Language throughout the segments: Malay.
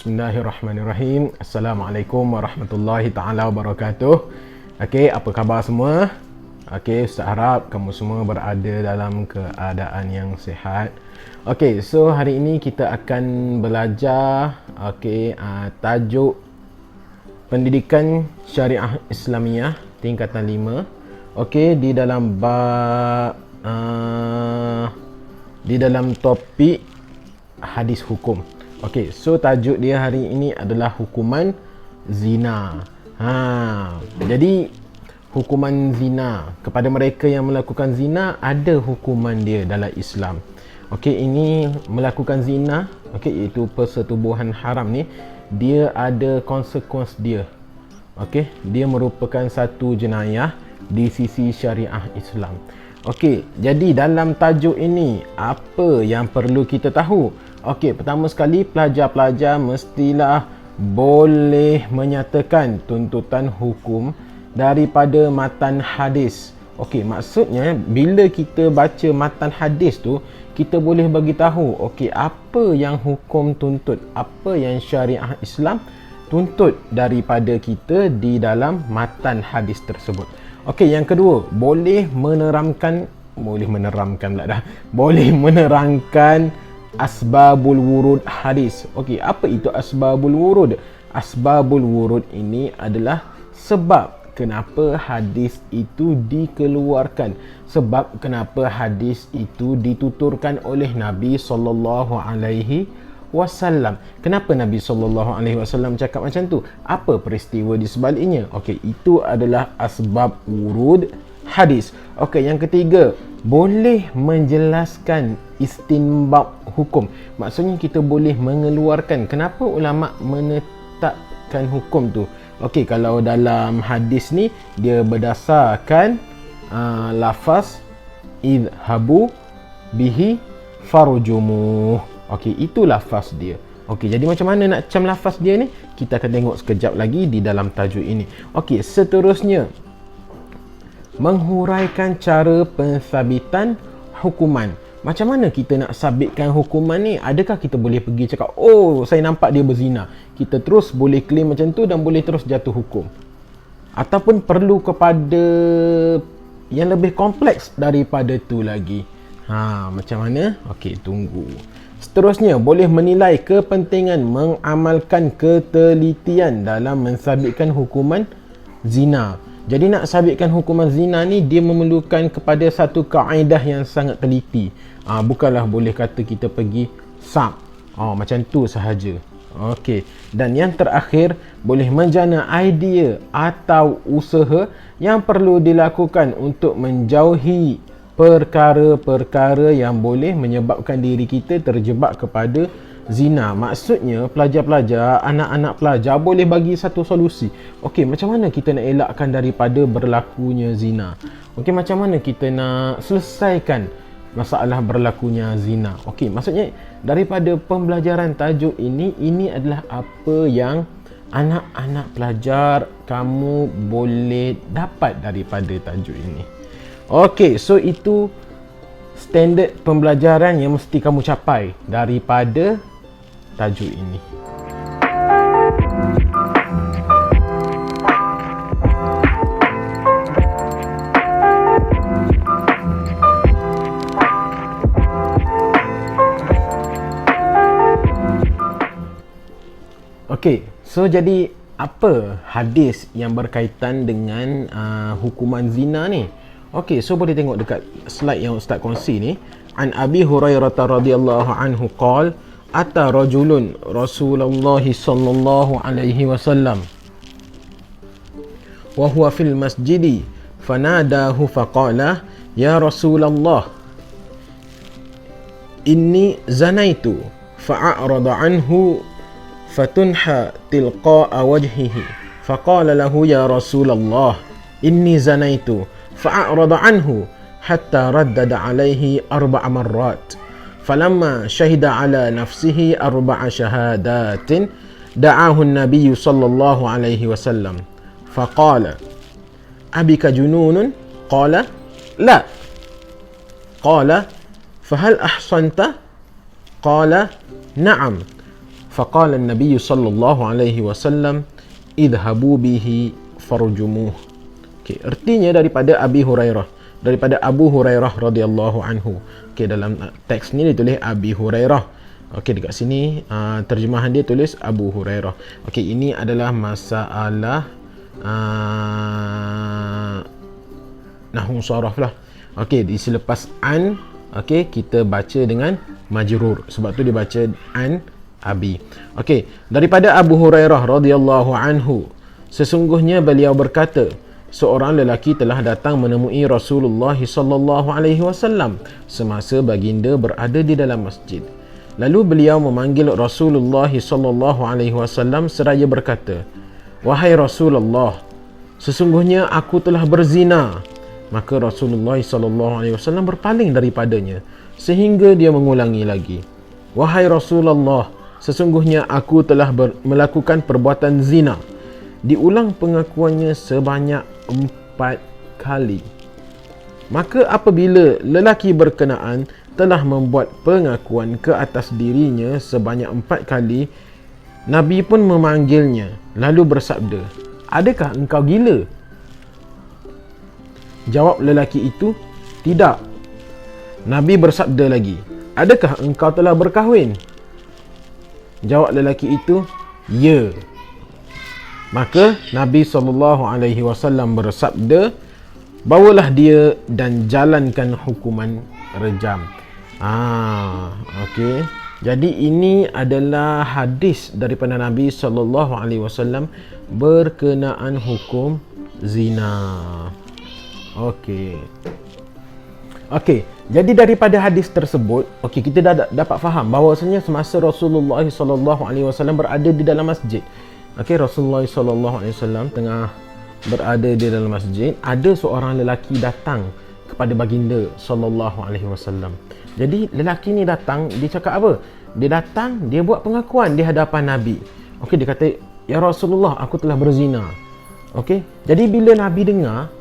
Bismillahirrahmanirrahim. Assalamualaikum warahmatullahi ta'ala wabarakatuh. Okey, apa khabar semua? Okey, Ustaz harap kamu semua berada dalam keadaan yang sihat. Okey, so hari ini kita akan belajar tajuk Pendidikan Syariah Islamiyah tingkatan 5. Okey, di dalam topik hadis hukum. Okey, so tajuk dia hari ini adalah hukuman zina. Jadi hukuman zina kepada mereka yang melakukan zina, ada hukuman dia dalam Islam. Okey, ini melakukan zina, iaitu persetubuhan haram ni, dia ada konsekuensi dia. Okey, dia merupakan satu jenayah di sisi syariah Islam. Okey, jadi dalam tajuk ini apa yang perlu kita tahu? Okey, pertama sekali pelajar-pelajar mestilah boleh menyatakan tuntutan hukum daripada matan hadis. Okey, maksudnya bila kita baca matan hadis tu, kita boleh bagi tahu okey apa yang hukum tuntut, apa yang syariah Islam tuntut daripada kita di dalam matan hadis tersebut. Okey, yang kedua, boleh menerangkan asbabul wurud hadis. Okey, apa itu asbabul wurud? Asbabul wurud ini adalah sebab kenapa hadis itu dikeluarkan, sebab kenapa hadis itu dituturkan oleh Nabi sallallahu alaihi wasallam. Kenapa Nabi sallallahu alaihi wasallam cakap macam tu? Apa peristiwa di sebaliknya? Okey, itu adalah asbab wurud hadis. Okey, yang ketiga, boleh menjelaskan istinbat hukum. Maksudnya kita boleh mengeluarkan kenapa ulama menetapkan hukum tu. Okey, kalau dalam hadis ni dia berdasarkan lafaz idhabu bihi farjumu. Okey, itu lafaz dia. Okey, jadi macam mana nak cam lafaz dia ni? Kita akan tengok sekejap lagi di dalam tajuk ini. Okey, seterusnya, menghuraikan cara pensabitan hukuman. Macam mana kita nak sabitkan hukuman ni? Adakah kita boleh pergi cakap, oh saya nampak dia berzina, kita terus boleh claim macam tu dan boleh terus jatuh hukum? Ataupun perlu kepada yang lebih kompleks daripada tu lagi? Macam mana? Okey, tunggu. Seterusnya, boleh menilai kepentingan mengamalkan ketelitian dalam mensabitkan hukuman zina. Jadi nak sabitkan hukuman zina ni, dia memerlukan kepada satu kaedah yang sangat teliti. Bukanlah boleh kata kita pergi sab. Macam tu sahaja. Okey. Dan yang terakhir, boleh menjana idea atau usaha yang perlu dilakukan untuk menjauhi perkara-perkara yang boleh menyebabkan diri kita terjebak kepada zina. Maksudnya pelajar-pelajar, anak-anak pelajar boleh bagi satu solusi. Okey, macam mana kita nak elakkan daripada berlakunya zina? Okey, macam mana kita nak selesaikan masalah berlakunya zina? Okey, maksudnya daripada pembelajaran tajuk ini adalah apa yang anak-anak pelajar kamu boleh dapat daripada tajuk ini. Okey, so itu standard pembelajaran yang mesti kamu capai daripada tajuk ini. Okey, so jadi apa hadis yang berkaitan dengan hukuman zina ni? Okey, so boleh tengok dekat slide yang Ustaz kongsi ni. An Abi Hurairah radhiyallahu anhu qala ata rajulun Rasulullah sallallahu alaihi wasallam wa huwa fil masjidi fanadahu faqala ya Rasulullah inni zanaitu fa'arada anhu fatunha tilqa'a wajhihi faqala lahu ya Rasulullah inni zanaitu fa'arada anhu hatta raddada alaihi 4 marrat فلما شهد على نفسه 4 شهادات دعاه النبي صلى الله عليه وسلم فقال أبك جنون؟ قال لا. قال فهل أحصنت؟ قال نعم. Faqala an-nabiy sallallahu alaihi wasallam idhabu bihi farjumuh. Okey, artinya daripada Abu Hurairah radhiyallahu anhu. Okey, dalam teks ni ditulis Abi Hurairah. Okey, dekat sini terjemahan dia tulis Abu Hurairah. Okey, ini adalah masalah nahwu saraf lah. Okey, di selepas an, okey, kita baca dengan majrur. Sebab tu dia baca an abi. Okey, daripada Abu Hurairah radhiyallahu anhu, sesungguhnya beliau berkata, seorang lelaki telah datang menemui Rasulullah sallallahu alaihi wasallam semasa baginda berada di dalam masjid. Lalu beliau memanggil Rasulullah sallallahu alaihi wasallam seraya berkata, "Wahai Rasulullah, sesungguhnya aku telah berzina." Maka Rasulullah sallallahu alaihi wasallam berpaling daripadanya sehingga dia mengulangi lagi, "Wahai Rasulullah, sesungguhnya aku telah melakukan perbuatan zina." Diulang pengakuannya sebanyak 4 kali. Maka apabila lelaki berkenaan telah membuat pengakuan ke atas dirinya sebanyak 4 kali, Nabi pun memanggilnya lalu bersabda, "Adakah engkau gila?" Jawab lelaki itu, "Tidak." Nabi bersabda lagi, "Adakah engkau telah berkahwin?" Jawab lelaki itu, "Ya." Maka Nabi SAW bersabda, "Bawalah dia dan jalankan hukuman rejam." Okey. Jadi ini adalah hadis daripada Nabi SAW berkenaan hukum zina. Okey. Jadi daripada hadis tersebut, kita dah dapat faham bahawasanya semasa Rasulullah SAW berada di dalam masjid. Rasulullah SAW tengah berada di dalam masjid, ada seorang lelaki datang kepada baginda SAW. Jadi lelaki ni datang, dia cakap apa? Dia datang, dia buat pengakuan di hadapan Nabi. Dia kata, "Ya Rasulullah, aku telah berzina." Jadi bila Nabi dengar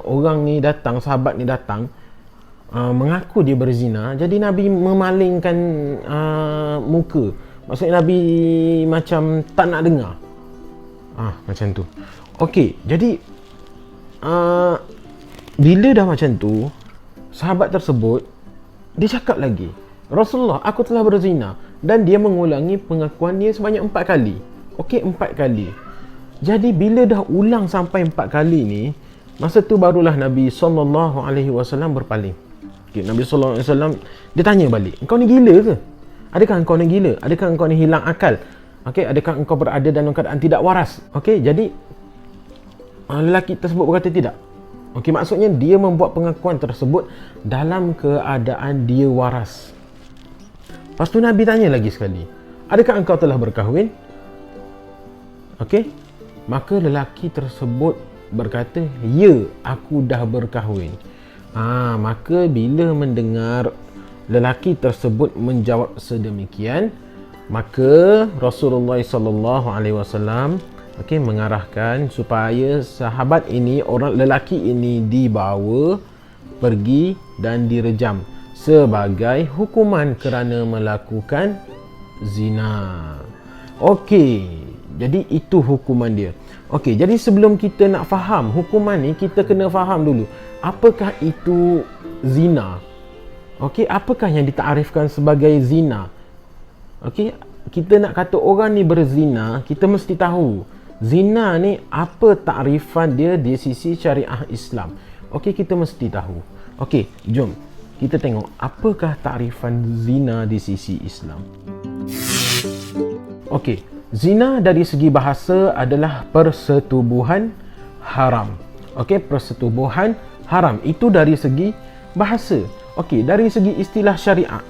orang ni datang, sahabat ni datang mengaku dia berzina, jadi Nabi memalingkan muka. Maksudnya Nabi macam tak nak dengar. Macam tu. Jadi bila dah macam tu, sahabat tersebut dia cakap lagi, "Rasulullah, aku telah berzina." Dan dia mengulangi pengakuan dia sebanyak 4 kali. 4 kali. Jadi bila dah ulang sampai 4 kali ni, masa tu barulah Nabi SAW berpaling. Nabi SAW dia tanya balik, "Engkau ni gila ke? Adakah engkau ni gila? Adakah engkau ni hilang akal? Adakah engkau berada dalam keadaan tidak waras?" Jadi lelaki tersebut berkata tidak. Maksudnya dia membuat pengakuan tersebut dalam keadaan dia waras. Lepas tu Nabi tanya lagi sekali, "Adakah engkau telah berkahwin?" Maka lelaki tersebut berkata, "Ya, aku dah berkahwin." Maka bila mendengar lelaki tersebut menjawab sedemikian, maka Rasulullah SAW mengarahkan supaya sahabat ini, orang lelaki ini, dibawa pergi dan direjam sebagai hukuman kerana melakukan zina. Jadi itu hukuman dia. Jadi sebelum kita nak faham hukuman ni, kita kena faham dulu apakah itu zina. Apakah yang ditakrifkan sebagai zina? Kita nak kata orang ni berzina, kita mesti tahu zina ni apa takrifan dia di sisi syariah Islam. Kita mesti tahu. Jom kita tengok apakah takrifan zina di sisi Islam. Zina dari segi bahasa adalah persetubuhan haram. Persetubuhan haram itu dari segi bahasa. Dari segi istilah syariat,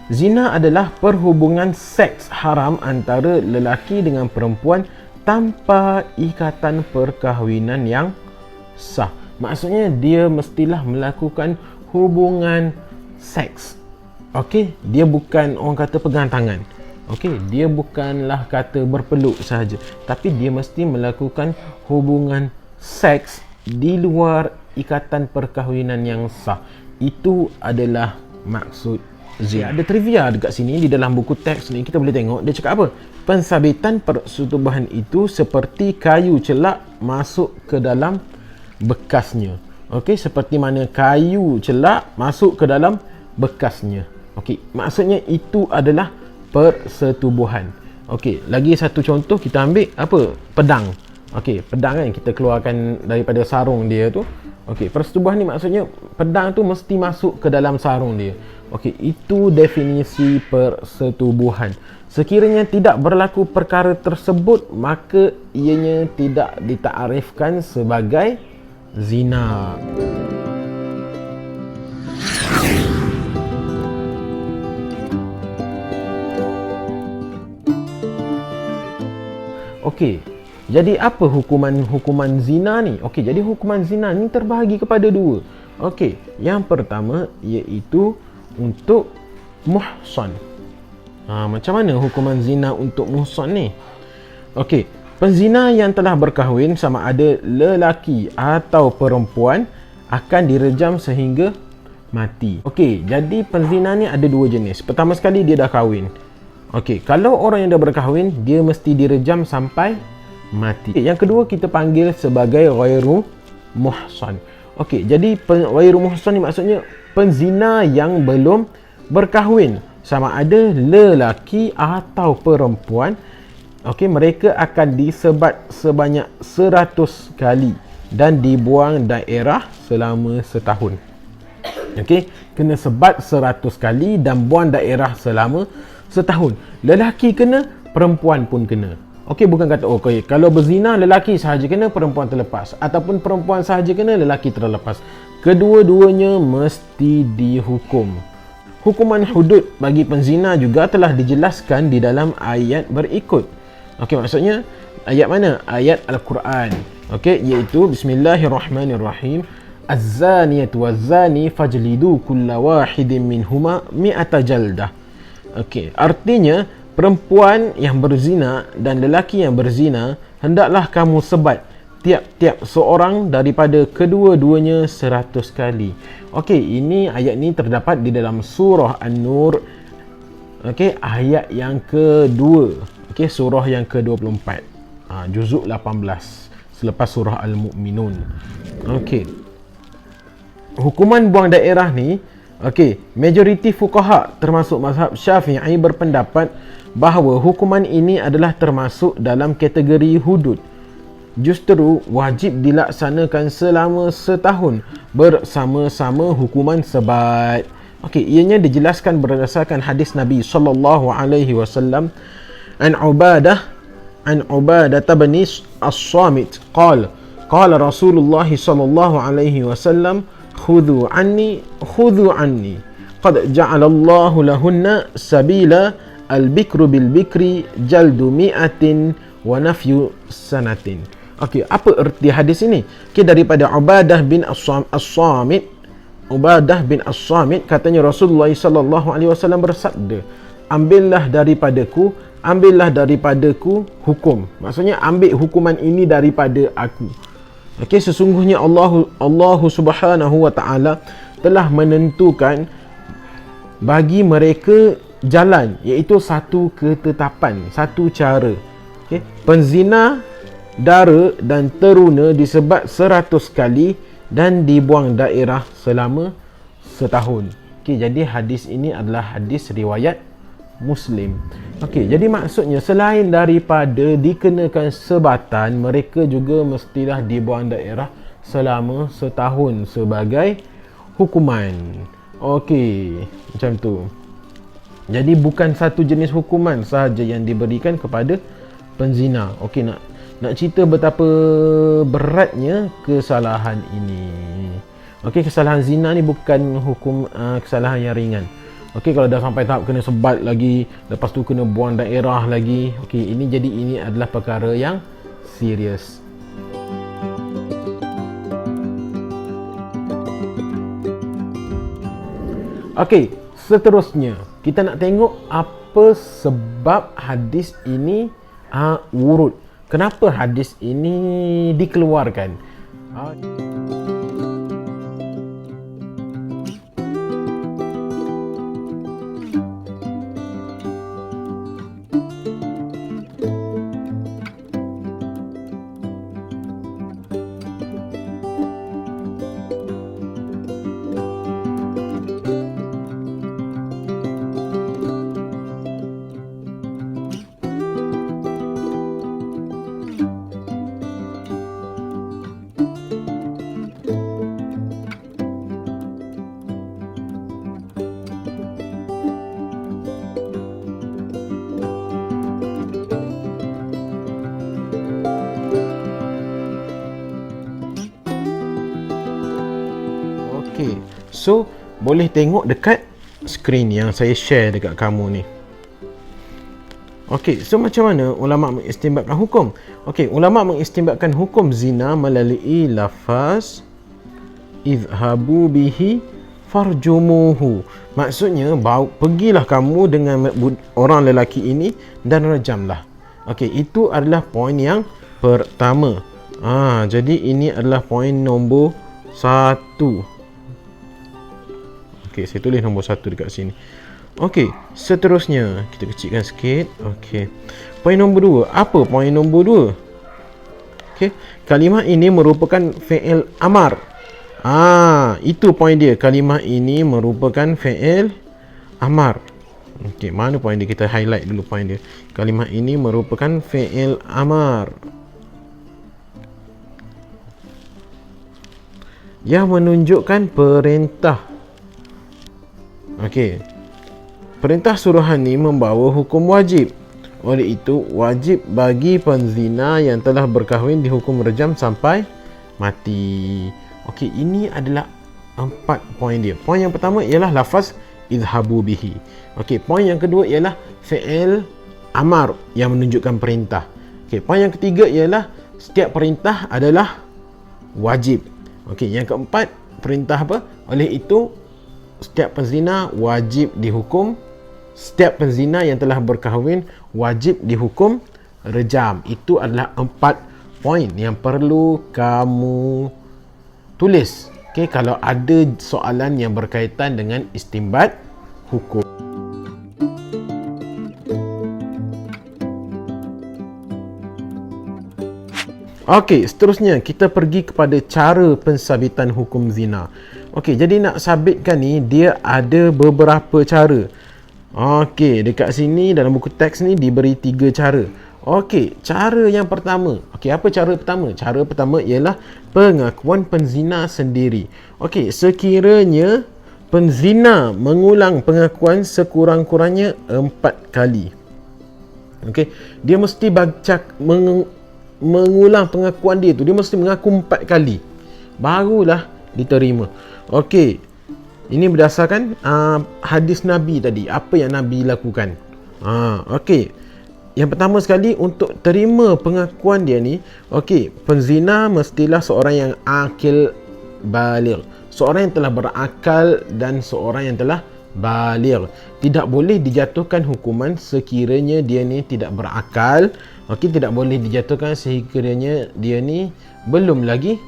zina adalah perhubungan seks haram antara lelaki dengan perempuan tanpa ikatan perkahwinan yang sah. Maksudnya dia mestilah melakukan hubungan seks. Dia bukan orang kata pegang tangan. Dia bukanlah kata berpeluk sahaja, tapi dia mesti melakukan hubungan seks di luar ikatan perkahwinan yang sah. Itu adalah maksud zina. Ada trivia dekat sini di dalam buku teks ni, kita boleh tengok dia cakap apa? Pensabitan persetubuhan itu seperti kayu celak masuk ke dalam bekasnya. Okey, seperti mana kayu celak masuk ke dalam bekasnya. Okey, maksudnya itu adalah persetubuhan. Okey, lagi satu contoh kita ambil apa? Pedang. Okey, pedang kan kita keluarkan daripada sarung dia tu. Okey, persetubuhan ni maksudnya pedang tu mesti masuk ke dalam sarung dia. Okey, itu definisi persetubuhan. Sekiranya tidak berlaku perkara tersebut, maka ianya tidak ditakrifkan sebagai zina. Okey, jadi apa hukuman zina ni? Okey, jadi hukuman zina ni terbahagi kepada dua. Okey, yang pertama iaitu untuk muhsan. Macam mana hukuman zina untuk muhsan ni? Okey, penzina yang telah berkahwin sama ada lelaki atau perempuan akan direjam sehingga mati. Okey, jadi penzina ni ada dua jenis. Pertama sekali dia dah kahwin. Okey, kalau orang yang dah berkahwin, dia mesti direjam sampai mati. Yang kedua kita panggil sebagai ghairu muhsan. Okey, jadi ghairu muhsan ni maksudnya penzina yang belum berkahwin, sama ada lelaki atau perempuan. Okey, mereka akan disebat sebanyak 100 kali dan dibuang daerah selama setahun. Okey, kena sebat 100 kali dan buang daerah selama setahun. Lelaki kena, perempuan pun kena. Okey, bukan kata okey, kalau berzina lelaki sahaja kena, perempuan terlepas, ataupun perempuan sahaja kena, lelaki terlepas. Kedua-duanya mesti dihukum. Hukuman hudud bagi penzina juga telah dijelaskan di dalam ayat berikut. Okey, maksudnya ayat mana? Ayat Al-Quran. Okey, iaitu Bismillahirrahmanirrahim. Az-zaniyatu waz-zani fajlidu kulla wahidin minhuma mi'ata jaldah. Okey, artinya perempuan yang berzina dan lelaki yang berzina hendaklah kamu sebat tiap-tiap seorang daripada kedua-duanya 100 kali. Okey, ini ayat ni terdapat di dalam surah An-Nur. Okey, ayat yang kedua. Okey, surah yang ke-24. Juzuk 18 selepas surah Al-Mu'minun. Okey. Hukuman buang daerah ni, okey, majoriti fuqaha termasuk mazhab Syafi'i berpendapat bahawa hukuman ini adalah termasuk dalam kategori hudud. Justru wajib dilaksanakan selama setahun bersama-sama hukuman sebat. Okey, ianya dijelaskan berdasarkan hadis Nabi sallallahu alaihi wasallam an Ubadah bin As-Samit qala Rasulullah sallallahu alaihi wasallam khudhu anni qad ja'ala Allahu lahunna sabila al-bikru bil bikri jaldu mi'atin wa nafyu sanatin. Okey, apa erti hadis ini? Okey, daripada Ubadah bin As-Samit. Ubadah bin As-Samit katanya Rasulullah sallallahu alaihi wasallam bersabda, ambillah daripadaku hukum. Maksudnya ambil hukuman ini daripada aku. Okey, sesungguhnya Allah Subhanahu wa taala telah menentukan bagi mereka jalan, iaitu satu ketetapan, satu cara. Okey, penzina, dara dan teruna disebat 100 kali dan dibuang daerah selama setahun. Okey, jadi hadis ini adalah hadis riwayat Muslim. Okey, jadi maksudnya selain daripada dikenakan sebatan, mereka juga mestilah dibuang daerah selama setahun sebagai hukuman. Okey, macam tu. Jadi bukan satu jenis hukuman sahaja yang diberikan kepada penzina. Okey, nak cerita betapa beratnya kesalahan ini. Okey, kesalahan zina ni bukan hukum kesalahan yang ringan. Okey, kalau dah sampai tahap kena sebat lagi, lepas tu kena buang daerah lagi. Okey, ini adalah perkara yang serius. Okey, seterusnya kita nak tengok apa sebab hadis ini wurud. Kenapa hadis ini dikeluarkan? So boleh tengok dekat skrin yang saya share dekat kamu ni. Okey, so macam mana ulama mengistinbatkan hukum? Okey, ulama mengistinbatkan hukum zina melalui lafaz idhabu bihi farjumuhu. Maksudnya pergilah kamu dengan orang lelaki ini dan rejamlah. Okey, itu adalah poin yang pertama. Jadi ini adalah poin nombor 1. Okey, saya tulis nombor 1 dekat sini. Okey, seterusnya kita kecilkan sikit. Okey. Poin nombor 2. Apa poin nombor 2? Okey, kalimah ini merupakan fi'il amar. Itu poin dia. Kalimah ini merupakan fi'il amar. Okey, mana poin dia? Kita highlight dulu poin dia. Kalimah ini merupakan fi'il amar yang menunjukkan perintah. Okey. Perintah suruhan ni membawa hukum wajib. Oleh itu, wajib bagi penzina yang telah berkahwin dihukum rejam sampai mati. Okey, ini adalah 4 poin dia. Poin yang pertama ialah lafaz idhabu bihi. Okey, poin yang kedua ialah fi'il amar yang menunjukkan perintah. Okey, poin yang ketiga ialah setiap perintah adalah wajib. Okey, yang keempat, perintah apa? Oleh itu, setiap penzina wajib dihukum. Setiap penzina yang telah berkahwin wajib dihukum rejam. Itu adalah 4 poin yang perlu kamu tulis. Okey, kalau ada soalan yang berkaitan dengan istinbat hukum. Okey, seterusnya kita pergi kepada cara pensabitan hukum zina. Okey, jadi nak sabitkan ni dia ada beberapa cara. Okey, dekat sini dalam buku teks ni diberi 3 cara. Okey, cara yang pertama. Okey, apa cara pertama? Cara pertama ialah pengakuan penzina sendiri. Okey, sekiranya penzina mengulang pengakuan sekurang-kurangnya 4 kali. Okey, dia mesti mengulang pengakuan dia tu. Dia mesti mengaku 4 kali. Barulah diterima. Okey, ini berdasarkan hadis Nabi tadi. Apa yang Nabi lakukan? Okey. Yang pertama sekali, untuk terima pengakuan dia ni, okey, penzina mestilah seorang yang akil baligh. Seorang yang telah berakal dan seorang yang telah baligh. Tidak boleh dijatuhkan hukuman sekiranya dia ni tidak berakal. Okey, tidak boleh dijatuhkan sekiranya dia ni belum lagi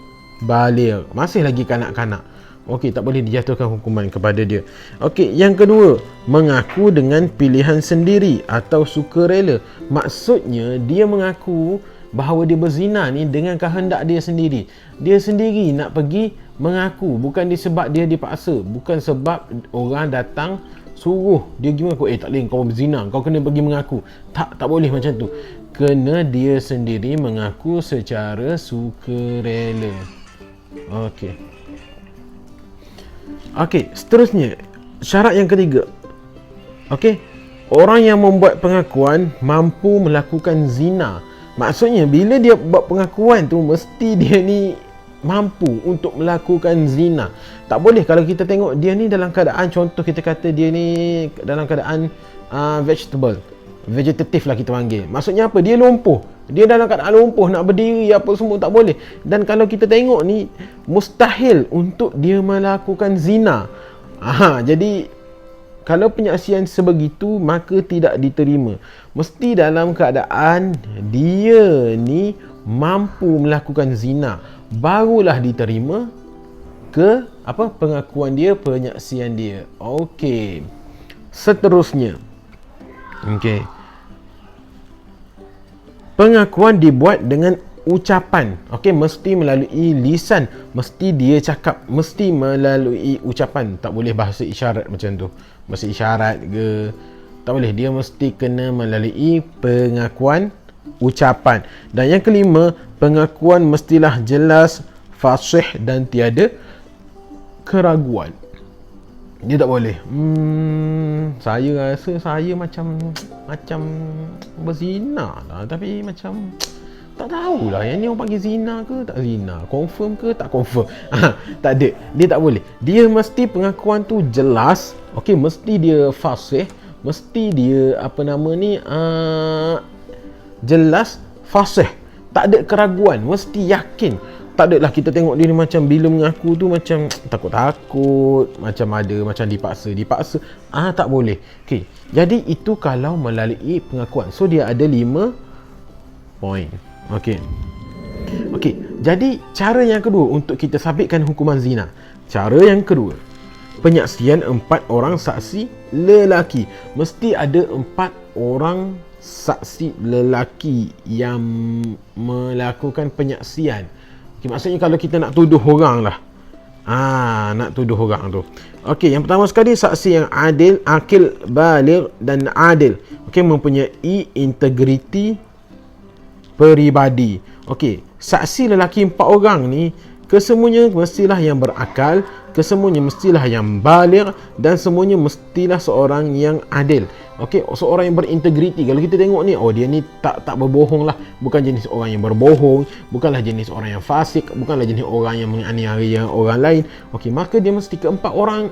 baligh, masih lagi kanak-kanak. Okey, tak boleh dijatuhkan hukuman kepada dia. Okey, yang kedua, mengaku dengan pilihan sendiri atau sukarela. Maksudnya, dia mengaku bahawa dia berzina ni dengan kehendak dia sendiri. Dia sendiri nak pergi mengaku, bukan disebab dia dipaksa, bukan sebab orang datang suruh dia pergi mengaku. Tak boleh, kau berzina, kau kena pergi mengaku. Tak boleh macam tu. Kena dia sendiri mengaku secara sukarela. Okey. Okey, seterusnya, syarat yang ketiga. Okey, orang yang membuat pengakuan mampu melakukan zina. Maksudnya bila dia buat pengakuan tu, mesti dia ni mampu untuk melakukan zina. Tak boleh kalau kita tengok dia ni dalam keadaan, contoh kita kata dia ni dalam keadaan vegetatif lah kita panggil. Maksudnya apa? Dia lumpuh. Dia dalam keadaan lumpuh, nak berdiri apa semua tak boleh. Dan kalau kita tengok ni, mustahil untuk dia melakukan zina. Jadi kalau penyaksian sebegitu, maka tidak diterima. Mesti dalam keadaan dia ni mampu melakukan zina, barulah diterima pengakuan dia, penyaksian dia. Okey. Seterusnya. Okey. Pengakuan dibuat dengan ucapan. Okey, mesti melalui lisan. Mesti dia cakap, mesti melalui ucapan. Tak boleh bahasa isyarat macam tu. Bahasa isyarat ke, tak boleh. Dia mesti kena melalui pengakuan ucapan. Dan yang kelima, pengakuan mestilah jelas, fasih dan tiada keraguan. Dia tak boleh. Saya rasa saya macam berzina lah, tapi macam Tak tahulah yang ni orang panggil zina ke tak zina, confirm ke tak confirm. Tak ada, dia tak boleh. Dia mesti pengakuan tu jelas, okey, mesti dia fasih, mesti dia apa nama ni jelas, fasih, tak ada keraguan, mesti yakin. Tak adalah kita tengok dia ni macam bila mengaku tu macam takut-takut, macam ada macam dipaksa. Tak boleh. Okey, jadi itu kalau melalui pengakuan. So dia ada 5 poin. Okey. Jadi cara yang kedua untuk kita sabitkan hukuman zina. Cara yang kedua, penyaksian 4 orang saksi lelaki. Mesti ada 4 orang saksi lelaki yang melakukan penyaksian. Okay, maksudnya kalau kita nak tuduh orang lah. Nak tuduh orang tu. Okey, yang pertama sekali saksi yang adil, akil, baligh dan adil. Okey, mempunyai integriti peribadi. Okey, saksi lelaki 4 orang ni kesemuanya mestilah yang berakal, kesemuanya mestilah yang baligh dan semuanya mestilah seorang yang adil. Okey, seorang yang berintegriti. Kalau kita tengok ni, dia ni tak berbohong lah, bukan jenis orang yang berbohong, bukanlah jenis orang yang fasik, bukanlah jenis orang yang menganiaya orang lain. Okey, maka dia mesti keempat orang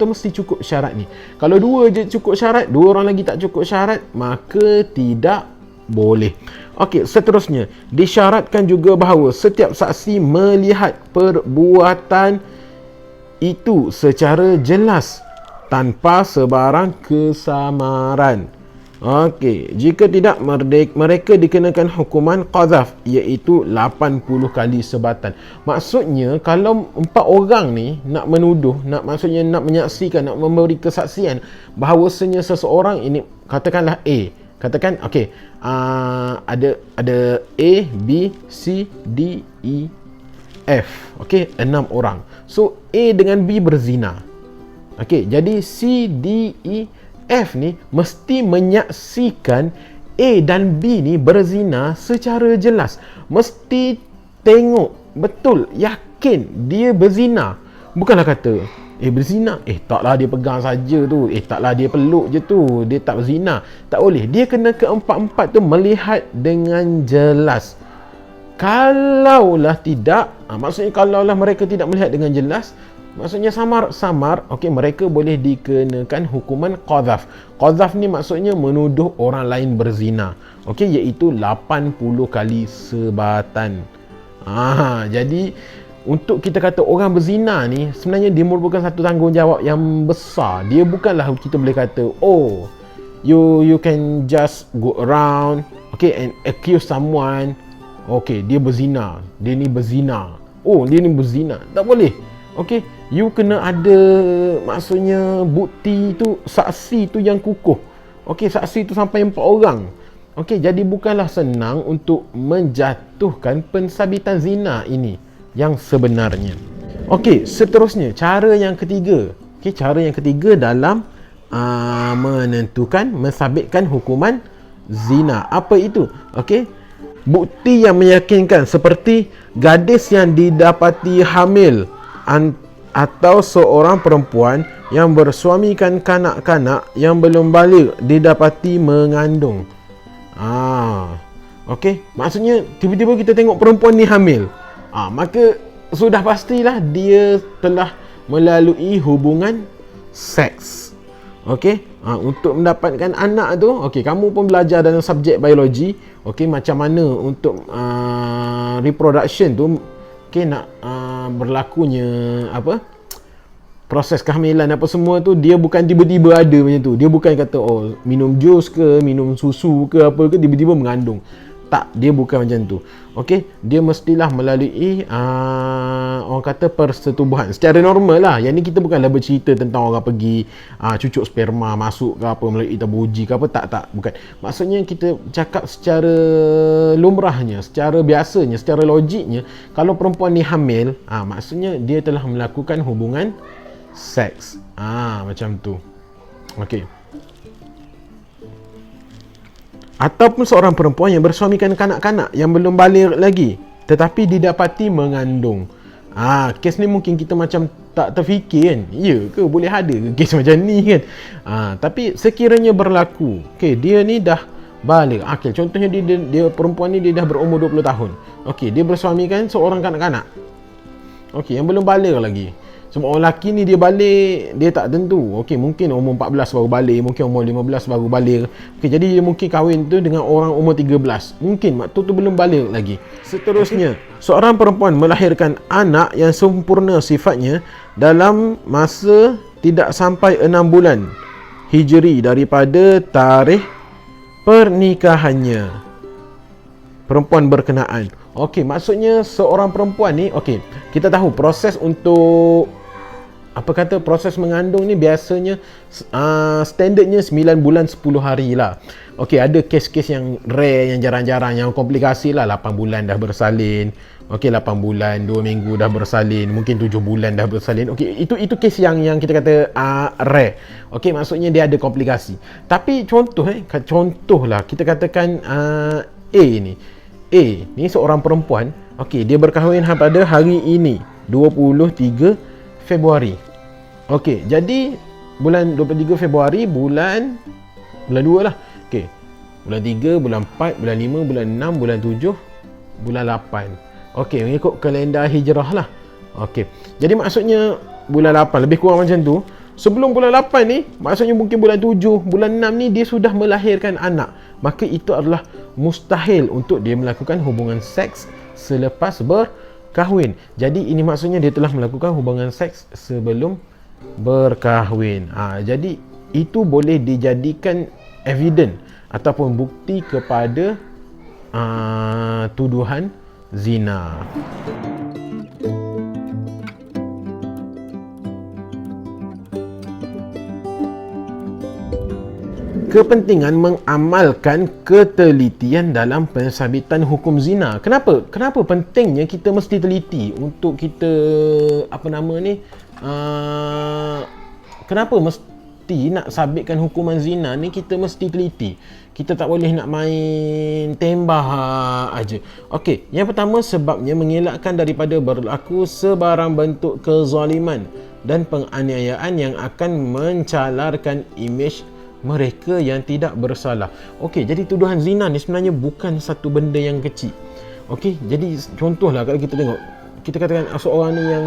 tu mesti cukup syarat ni. Kalau 2 je cukup syarat, 2 orang lagi tak cukup syarat, maka tidak boleh. Okey, seterusnya disyaratkan juga bahawa setiap saksi melihat perbuatan itu secara jelas tanpa sebarang kesamaran. Okey, jika tidak mereka dikenakan hukuman qazaf, iaitu 80 kali sebatan. Maksudnya kalau 4 orang ni nak menuduh, nak menyaksikan, nak memberi kesaksian bahawasanya seseorang ini, katakanlah A, katakan okey, ada A, B, C, D, E, F. Okey, 6 orang. So A dengan B berzina. Okey, jadi C, D, E, F ni mesti menyaksikan A dan B ni berzina secara jelas. Mesti tengok betul, yakin dia berzina. Bukanlah kata berzina, taklah dia pegang saja tu, taklah dia peluk je tu, dia tak berzina. Tak boleh. Dia kena keempat-empat tu melihat dengan jelas. Kalaulah tidak, maksudnya kalaulah mereka tidak melihat dengan jelas, maksudnya samar-samar, okey, mereka boleh dikenakan hukuman qazaf. Qazaf ni maksudnya menuduh orang lain berzina. Okey, iaitu 80 kali sebatan. Jadi untuk kita kata orang berzina ni sebenarnya dia merupakan satu tanggungjawab yang besar. Dia bukanlah kita boleh kata you can just go around and accuse someone, dia berzina, dia ni berzina, dia ni berzina. Tak boleh. You kena ada, maksudnya bukti tu, saksi tu yang kukuh. Saksi tu sampai 4 orang. Jadi bukanlah senang untuk menjatuhkan pensabitan zina ini yang sebenarnya. Seterusnya cara yang ketiga. Cara yang ketiga dalam mensabitkan hukuman zina. Apa itu? Bukti yang meyakinkan, seperti gadis yang didapati hamil atau seorang perempuan yang bersuamikan kanak-kanak yang belum balik didapati mengandung. Maksudnya tiba-tiba kita tengok perempuan ni hamil, maka sudah pastilah dia telah melalui hubungan seks. Untuk mendapatkan anak tu, kamu pun belajar dalam subjek biologi, macam mana untuk reproduction tu, nak berlakunya proses kehamilan apa semua tu, dia bukan tiba-tiba ada macam tu. Dia bukan kata minum jus ke, minum susu ke apa ke, tiba-tiba mengandung. Tak, dia bukan macam tu. Dia mestilah melalui orang kata persetubuhan secara normal lah. Yang ni kita bukanlah bercerita tentang orang pergi cucuk sperma masuk ke apa melalui tabur uji ke apa. Tak, bukan. Maksudnya kita cakap secara lumrahnya, secara biasanya, secara logiknya, kalau perempuan ni hamil, maksudnya dia telah melakukan hubungan seks. Macam tu. Ataupun seorang perempuan yang bersuamikan kanak-kanak yang belum balik lagi tetapi didapati mengandung. Kes ni mungkin kita macam tak terfikir kan, ya ke boleh ada ke kes macam ni kan. Tapi sekiranya berlaku, dia ni dah Baligh akil. Contohnya dia perempuan ni dia dah berumur 20 tahun. Okey, dia bersuamikan seorang kanak-kanak. Okey, yang belum baligh lagi. Sebab orang lelaki ni dia balik, dia tak tentu. Okey, mungkin umur 14 baru balik, mungkin umur 15 baru balik. Okey, jadi dia mungkin kahwin tu dengan orang umur 13. Mungkin mak tu belum balik lagi. Seterusnya, seorang perempuan melahirkan anak yang sempurna sifatnya dalam masa tidak sampai 6 bulan Hijri daripada tarikh pernikahannya. Perempuan berkenaan. Okey, maksudnya seorang perempuan ni, okey, kita tahu proses untuk proses mengandung ni biasanya standardnya 9 bulan 10 hari lah. Okey, ada kes-kes yang rare, yang jarang-jarang, yang komplikasi lah, 8 bulan dah bersalin. Okey, 8 bulan 2 minggu dah bersalin, mungkin 7 bulan dah bersalin. Okey, itu kes yang kita kata rare. Okey, maksudnya dia ada komplikasi. Tapi contohlah kita katakan A ni seorang perempuan. Okey, dia berkahwin pada hari ini 23 Februari. Okey, jadi bulan 23 Februari bulan 2 lah. Okey. Bulan 3, bulan 4, bulan 5, bulan 6, bulan 7, bulan 8. Okey, mengikut kalender hijrah lah. Okey. Jadi maksudnya bulan 8 lebih kurang macam tu. Sebelum bulan 8 ni, maksudnya mungkin bulan 7, bulan 6 ni dia sudah melahirkan anak. Maka itu adalah mustahil untuk dia melakukan hubungan seks selepas berkahwin. Jadi ini maksudnya dia telah melakukan hubungan seks sebelum berkahwin. Jadi itu boleh dijadikan evidence ataupun bukti kepada tuduhan zina. Kepentingan mengamalkan ketelitian dalam pensabitan hukum zina. Kenapa pentingnya kita mesti teliti untuk kita kenapa mesti nak sabitkan hukuman zina ni? Kita mesti teliti. Kita tak boleh nak main tembak aja. Okey, yang pertama sebabnya mengelakkan daripada berlaku sebarang bentuk kezaliman dan penganiayaan yang akan mencalarkan imej mereka yang tidak bersalah. Okey, jadi tuduhan zina ni sebenarnya bukan satu benda yang kecil. Okey, jadi contohlah kalau kita tengok, kita katakan seorang ni yang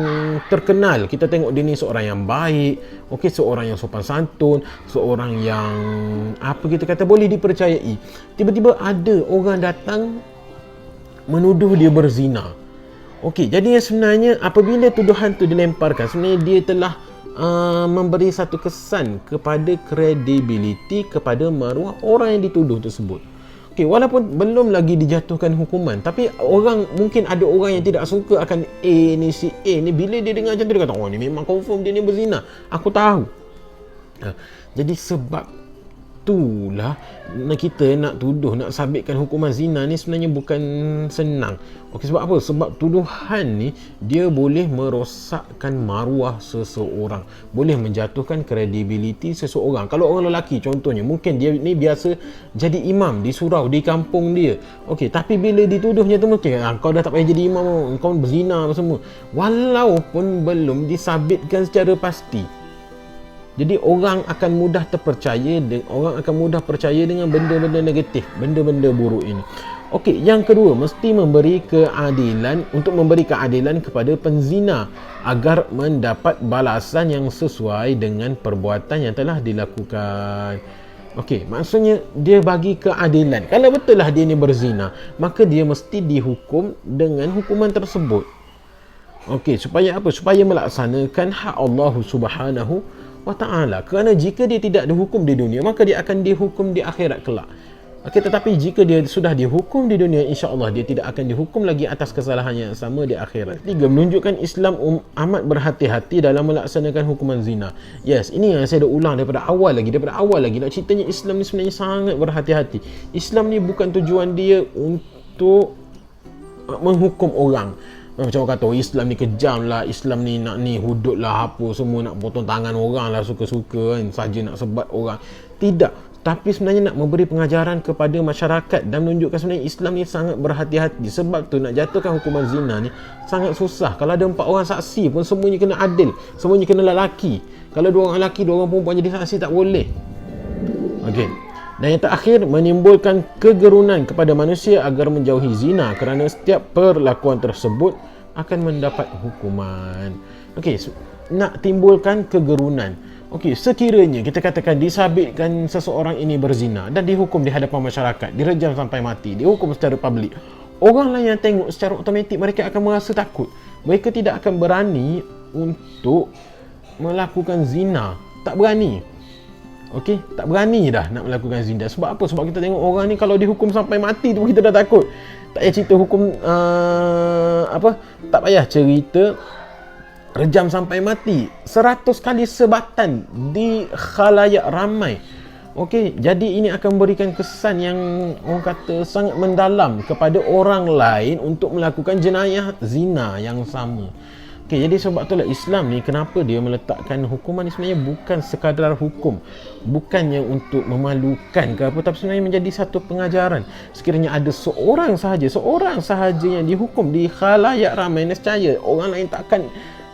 terkenal, kita tengok dia ni seorang yang baik, okey, seorang yang sopan santun, seorang yang kita kata boleh dipercayai. Tiba-tiba ada orang datang menuduh dia berzina. Okey, jadi sebenarnya apabila tuduhan tu dilemparkan, sebenarnya dia telah memberi satu kesan kepada kredibiliti kepada maruah orang yang dituduh tersebut. Okey, walaupun belum lagi dijatuhkan hukuman, tapi mungkin ada orang yang tidak suka akan si A ni, bila dia dengar macam tu dia kata, oh ni memang confirm dia ni berzina. Aku tahu. Jadi sebab itulah kita nak tuduh, nak sabitkan hukuman zina ni sebenarnya bukan senang. Okey, sebab apa? Sebab tuduhan ni dia boleh merosakkan maruah seseorang, boleh menjatuhkan kredibiliti seseorang. Kalau orang lelaki contohnya, mungkin dia ni biasa jadi imam di surau di kampung dia. Okey, tapi bila dituduhnya tu mungkin kau dah tak payah jadi imam, kau berzina apa semua, walaupun belum disabitkan secara pasti. Jadi orang akan mudah terpercaya, orang akan mudah percaya dengan benda-benda negatif, benda-benda buruk ini. Okey, yang kedua, mesti memberi keadilan, untuk memberi keadilan kepada penzina agar mendapat balasan yang sesuai dengan perbuatan yang telah dilakukan. Okey, maksudnya dia bagi keadilan. Kalau betul lah dia ni berzina, maka dia mesti dihukum dengan hukuman tersebut. Okey, supaya apa? Supaya melaksanakan hak Allah Subhanahu wa ta'ala. Kerana jika dia tidak dihukum di dunia, maka dia akan dihukum di akhirat kelak. Okey, tetapi jika dia sudah dihukum di dunia, insya-Allah dia tidak akan dihukum lagi atas kesalahan yang sama di akhirat. Tiga, menunjukkan Islam amat berhati-hati dalam melaksanakan hukuman zina. Yes, ini yang saya dah ulang daripada awal lagi. Nak ceritanya Islam ni sebenarnya sangat berhati-hati. Islam ni bukan tujuan dia untuk menghukum orang. Macam orang kata, Islam ni kejam lah, Islam ni nak ni hudud lah, apa semua, nak potong tangan orang lah suka-suka kan, saja nak sebat orang. Tidak, tapi sebenarnya nak memberi pengajaran kepada masyarakat dan menunjukkan sebenarnya Islam ni sangat berhati-hati. Sebab tu nak jatuhkan hukuman zina ni sangat susah. Kalau ada 4 orang saksi pun semuanya kena adil, semuanya kena lelaki. Kalau 2 orang lelaki, 2 orang perempuan jadi saksi tak boleh. Okey. Dan yang terakhir, menimbulkan kegerunan kepada manusia agar menjauhi zina, kerana setiap perlakuan tersebut akan mendapat hukuman. Okey, nak timbulkan kegerunan. Okey, sekiranya kita katakan disabitkan seseorang ini berzina dan dihukum di hadapan masyarakat, direjam sampai mati, dihukum secara publik, orang lain yang tengok secara automatik mereka akan merasa takut. Mereka tidak akan berani untuk melakukan zina. Tak berani. Okey, tak berani dah nak melakukan zina. Sebab apa? Sebab kita tengok orang ni kalau dihukum sampai mati tu kita dah takut. Tak payah cerita hukum tak payah cerita rejam sampai mati, 100 kali sebatan di khalayak ramai. Okey, jadi ini akan memberikan kesan yang orang kata sangat mendalam kepada orang lain untuk melakukan jenayah zina yang sama. Okey, jadi sebab itulah Islam ni kenapa dia meletakkan hukuman ni sebenarnya bukan sekadar hukum, bukannya untuk memalukan ke apa, tapi sebenarnya menjadi satu pengajaran. Sekiranya ada seorang sahaja yang dihukum di khalayak ramai, nescaya orang lain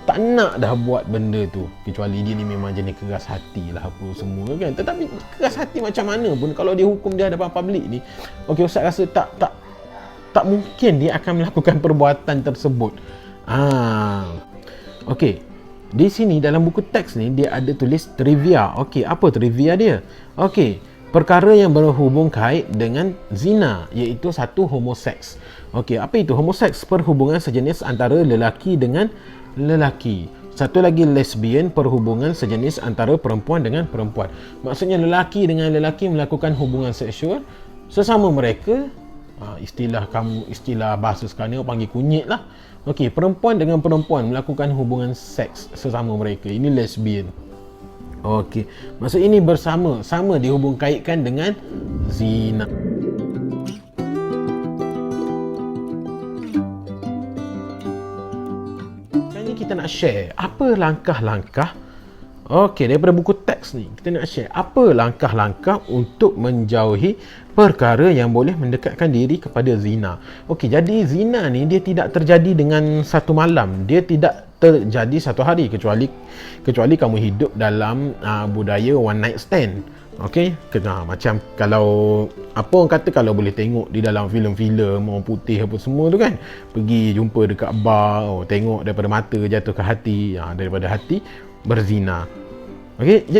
tak nak dah buat benda tu, kecuali dia ni memang jenis keras hati lah apa semua kan. Tetapi keras hati macam mana pun kalau dia hukum dia hadapan publik ni, okey, Ustaz rasa tak mungkin dia akan melakukan perbuatan tersebut. Okey, di sini dalam buku teks ni dia ada tulis trivia. Okey, apa trivia dia? Okey, perkara yang berhubung kait dengan zina, iaitu satu, homoseks. Okey, apa itu homoseks? Perhubungan sejenis antara lelaki dengan lelaki. Satu lagi lesbian, perhubungan sejenis antara perempuan dengan perempuan. Maksudnya lelaki dengan lelaki melakukan hubungan seksual sesama mereka. Istilah bahasa sekarang ni panggil kunyit lah. Okey, perempuan dengan perempuan melakukan hubungan seks sesama mereka. Ini lesbian. Okey, maksud ini sama dihubung kaitkan dengan zina. Kita nak share apa langkah-langkah, okey, daripada buku teks ni kita nak share apa langkah-langkah untuk menjauhi perkara yang boleh mendekatkan diri kepada zina. Okey, jadi zina ni dia tidak terjadi dengan satu malam, dia tidak terjadi satu hari, kecuali kamu hidup dalam budaya one night stand. Okey, macam kalau apa orang kata, kalau boleh tengok di dalam filem-filem orang putih apa semua tu kan, pergi jumpa dekat bar, tengok daripada mata jatuh ke hati, daripada hati berzina. Okey,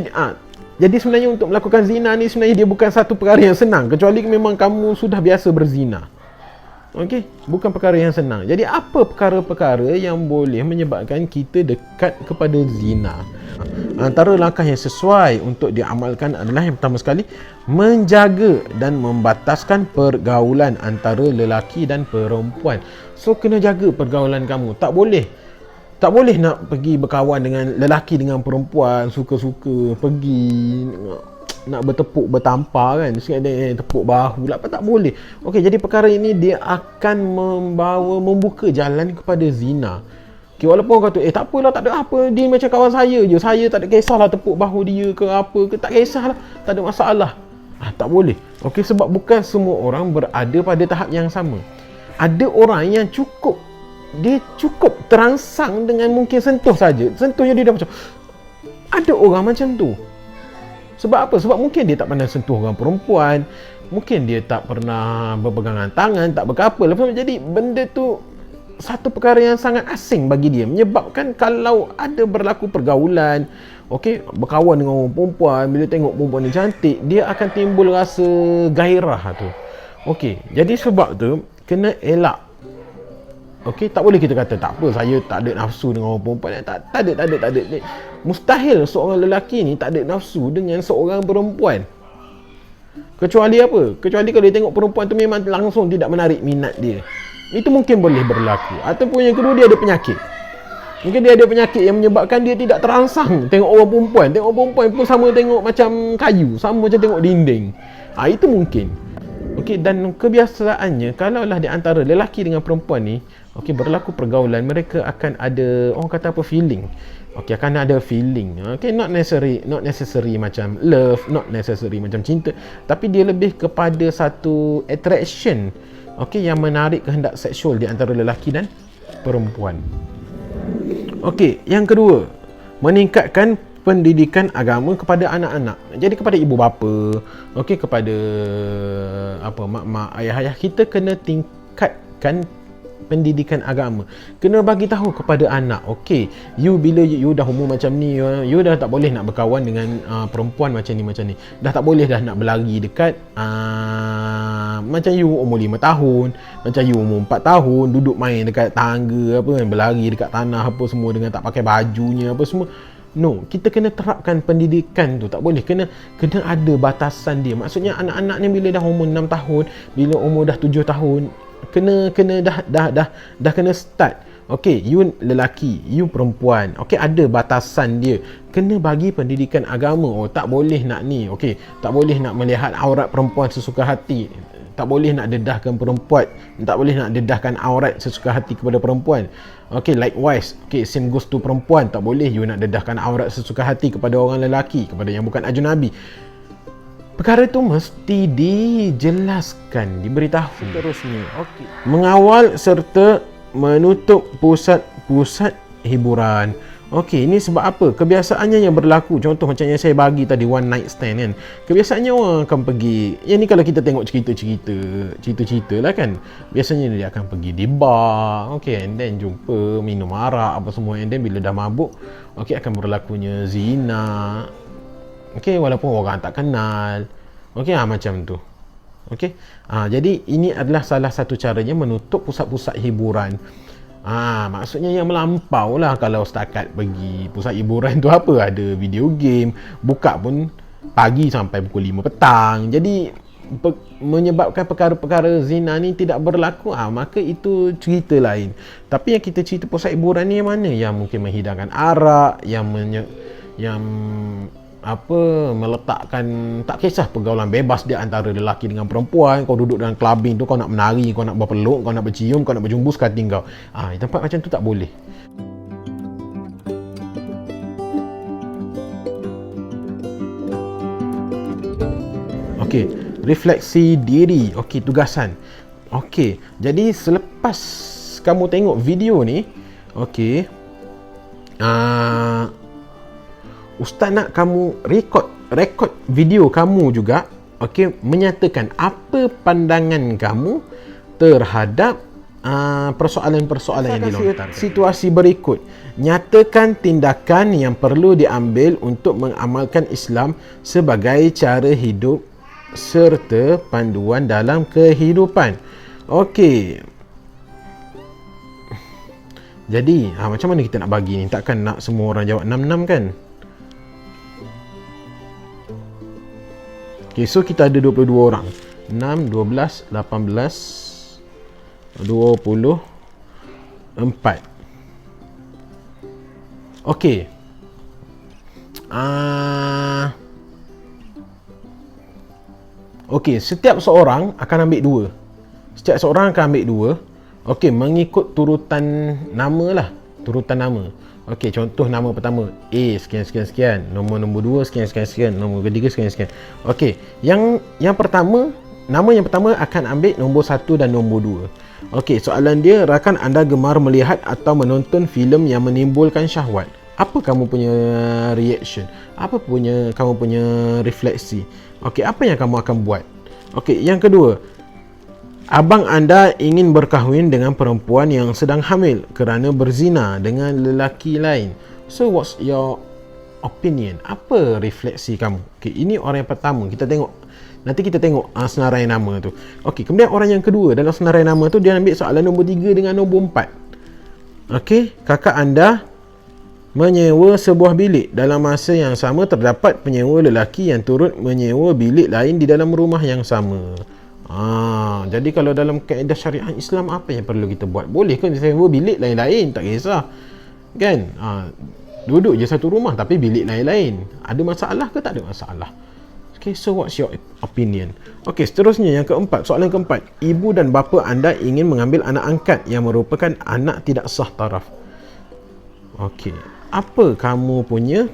jadi sebenarnya untuk melakukan zina ni sebenarnya dia bukan satu perkara yang senang, kecuali memang kamu sudah biasa berzina. Okey, bukan perkara yang senang. Jadi apa perkara-perkara yang boleh menyebabkan kita dekat kepada zina? Antara langkah yang sesuai untuk diamalkan adalah yang pertama sekali, menjaga dan membataskan pergaulan antara lelaki dan perempuan. So kena jaga pergaulan kamu. Tak boleh nak pergi berkawan dengan lelaki dengan perempuan, suka-suka pergi nak bertepuk bertampar kan, tepuk bahu lah, apa tak boleh. Okey, jadi perkara ini dia akan membuka jalan kepada zina. Okay, walaupun orang kata tak apalah, tak ada apa, dia macam kawan saya je, saya tak ada kisahlah tepuk bahu dia ke apa ke, tak kisahlah, tak ada masalah. Tak boleh. Okey, sebab bukan semua orang berada pada tahap yang sama. Ada orang yang cukup terangsang dengan mungkin sentuh saja, sentuhnya dia dah macam, ada orang macam tu. Sebab apa? Sebab mungkin dia tak pernah sentuh orang perempuan, mungkin dia tak pernah berpegangan tangan, tak berkapa. Jadi benda tu satu perkara yang sangat asing bagi dia, menyebabkan kalau ada berlaku pergaulan, okey, berkawan dengan orang perempuan, bila tengok perempuan ni cantik, dia akan timbul rasa gairah tu. Okey, jadi sebab tu kena elak. Okey, tak boleh kita kata tak apa, saya tak ada nafsu dengan orang perempuan. Tak ada. Mustahil seorang lelaki ni tak ada nafsu dengan seorang perempuan. Kecuali apa? Kecuali kalau dia tengok perempuan tu memang langsung tidak menarik minat dia. Itu mungkin boleh berlaku. Ataupun yang kedua, dia ada penyakit. Mungkin dia ada penyakit yang menyebabkan dia tidak terangsang tengok orang perempuan. Tengok orang perempuan pun sama tengok macam kayu, sama macam tengok dinding. Itu mungkin. Okey, dan kebiasaannya kalaulah di antara lelaki dengan perempuan ni, okey, berlaku pergaulan, mereka akan ada, orang kata apa, feeling. Okey, akan ada feeling. Okey, not necessary macam love, not necessary macam cinta, tapi dia lebih kepada satu attraction, okey, yang menarik kehendak seksual di antara lelaki dan perempuan. Okey, yang kedua, meningkatkan pendidikan agama kepada anak-anak. Jadi kepada ibu bapa, okey, kepada mak-mak, ayah-ayah, kita kena tingkatkan pendidikan agama. Kena bagi tahu kepada anak, okey, bila you dah umur macam ni, you dah tak boleh nak berkawan dengan perempuan macam ni. Dah tak boleh dah nak berlari dekat macam you umur 5 tahun, macam you umur 4 tahun duduk main dekat tangga berlari dekat tanah apa semua dengan tak pakai bajunya apa semua. No, kita kena terapkan pendidikan tu. Tak boleh, kena ada batasan dia. Maksudnya anak-anak ni bila dah umur 6 tahun, bila umur dah 7 tahun, kena dah kena start. Okey, you lelaki, you perempuan. Okey, ada batasan dia. Kena bagi pendidikan agama. Oh, tak boleh nak ni. Okey, tak boleh nak melihat aurat perempuan sesuka hati. Tak boleh nak dedahkan perempuan. Tak boleh nak dedahkan aurat sesuka hati kepada perempuan. Okay, likewise. Okay, same goes to perempuan. Tak boleh you nak dedahkan aurat sesuka hati kepada orang lelaki, kepada yang bukan ajunabi. Perkara tu mesti dijelaskan, diberitahu. Seterusnya, okay, mengawal serta menutup pusat-pusat hiburan. Okey, ini sebab apa? Kebiasaannya yang berlaku. Contoh macam yang saya bagi tadi, one night stand kan. Kebiasaannya orang akan pergi, yang ni kalau kita tengok cerita-cerita lah kan. Biasanya dia akan pergi di bar, okey, and then jumpa minum arak apa semua, and then bila dah mabuk, okey, akan berlakunya zina. Okey, walaupun orang tak kenal. Okey, macam tu. Okey. Jadi ini adalah salah satu caranya menutup pusat-pusat hiburan. Maksudnya yang melampau lah. Kalau setakat pergi pusat hiburan tu apa, ada video game, buka pun pagi sampai pukul 5 petang. Jadi menyebabkan perkara-perkara zina ni tidak berlaku, maka itu cerita lain. Tapi yang kita cerita pusat hiburan ni yang mana? Yang mungkin menghidangkan arak, yang meletakkan, tak kisah pergaulan bebas di antara lelaki dengan perempuan. Kau duduk dalam clubbing tu, kau nak menari, kau nak berpeluk, kau nak bercium, kau nak berjumbu sekali kau. Tempat macam tu tak boleh. Okey, refleksi diri. Okey, tugasan. Okey, jadi selepas kamu tengok video ni, okey, Ustaz nak kamu rekod video kamu juga, okey, menyatakan apa pandangan kamu terhadap persoalan-persoalan yang dilontarkan. Situasi berikut, nyatakan tindakan yang perlu diambil untuk mengamalkan Islam sebagai cara hidup serta panduan dalam kehidupan. Okey. Jadi, macam mana kita nak bagi ni? Takkan nak semua orang jawab 6-6 kan? Okay, so kita ada 22 orang. 6, 12, 18, 24. Okay. Okay, setiap seorang akan ambil 2. Setiap seorang akan ambil 2. Okay, mengikut turutan nama lah. Turutan nama. Okey, contoh nama pertama A sekian, nombor 2 sekian, nombor ketiga sekian. Okey, yang pertama, nama yang pertama akan ambil nombor 1 dan nombor 2. Okey, soalan dia, rakan anda gemar melihat atau menonton filem yang menimbulkan syahwat? Apa kamu punya reaction? Apa kamu punya refleksi? Okey, apa yang kamu akan buat? Okey, yang kedua, abang anda ingin berkahwin dengan perempuan yang sedang hamil kerana berzina dengan lelaki lain. So, what's your opinion? Apa refleksi kamu? Okay, ini orang yang pertama. Nanti kita tengok senarai nama tu. Okey, kemudian orang yang kedua dalam senarai nama tu, dia ambil soalan nombor 3 dengan nombor 4. Okey, kakak anda menyewa sebuah bilik. Dalam masa yang sama terdapat penyewa lelaki yang turut menyewa bilik lain di dalam rumah yang sama. Jadi kalau dalam kaedah syariah Islam, apa yang perlu kita buat? Boleh ke sewa bilik lain-lain? Tak kisah kan? Duduk je satu rumah tapi bilik lain-lain. Ada masalah ke? Tak ada masalah. Okay, so what's your opinion? Okay, seterusnya yang keempat, soalan keempat. Ibu dan bapa anda ingin mengambil anak angkat yang merupakan anak tidak sah taraf. Okay, apa kamu punya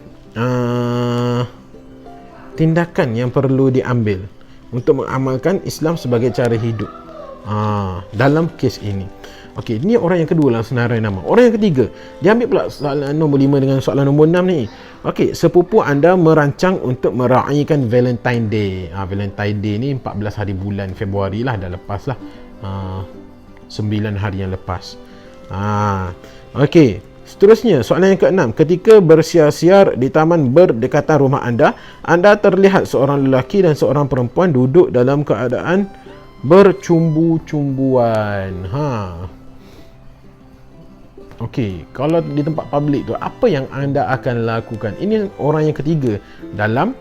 tindakan yang perlu diambil untuk mengamalkan Islam sebagai cara hidup dalam kes ini? Okey, ni orang yang kedua lah senarai nama. Orang yang ketiga, dia ambil pula soalan nombor 5 dengan soalan nombor 6 ni. Okey, sepupu anda merancang untuk meraihkan Valentine Day. Valentine Day ni 14 hari bulan Februari lah, dah lepas lah. 9 hari yang lepas. Okey, seterusnya soalan yang ke-6. Ketika bersiar-siar di taman berdekatan rumah anda terlihat seorang lelaki dan seorang perempuan duduk dalam keadaan bercumbu-cumbuan. Okey, kalau di tempat publik tu, apa yang anda akan lakukan? Ini orang yang ketiga dalam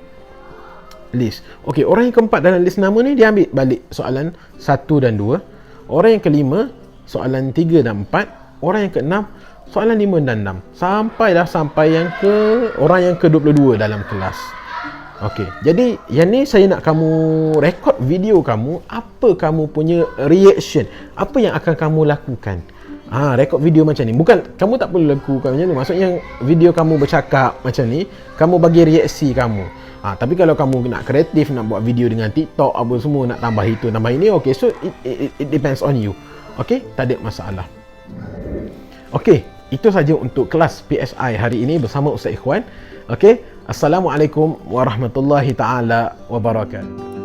list. Okey, orang yang keempat dalam list nama ni, dia ambil balik soalan 1 dan 2. Orang yang kelima, soalan 3 dan 4. Orang yang keenam, soalan 5 dan 6. Sampai orang yang ke-22 dalam kelas. Okey, jadi yang ni saya nak kamu rekod video kamu, apa kamu punya reaction, apa yang akan kamu lakukan. Rekod video macam ni. Bukan, kamu tak perlu lakukan macam ni. Maksudnya video kamu bercakap macam ni, kamu bagi reaksi kamu. Tapi kalau kamu nak kreatif, nak buat video dengan TikTok apa semua, nak tambah itu, tambah ini, okay, so it depends on you. Okay, tak ada masalah. Okay, itu saja untuk kelas PSI hari ini bersama Ustaz Ikhwan. Okay, Assalamualaikum warahmatullahi taala wabarakatuh.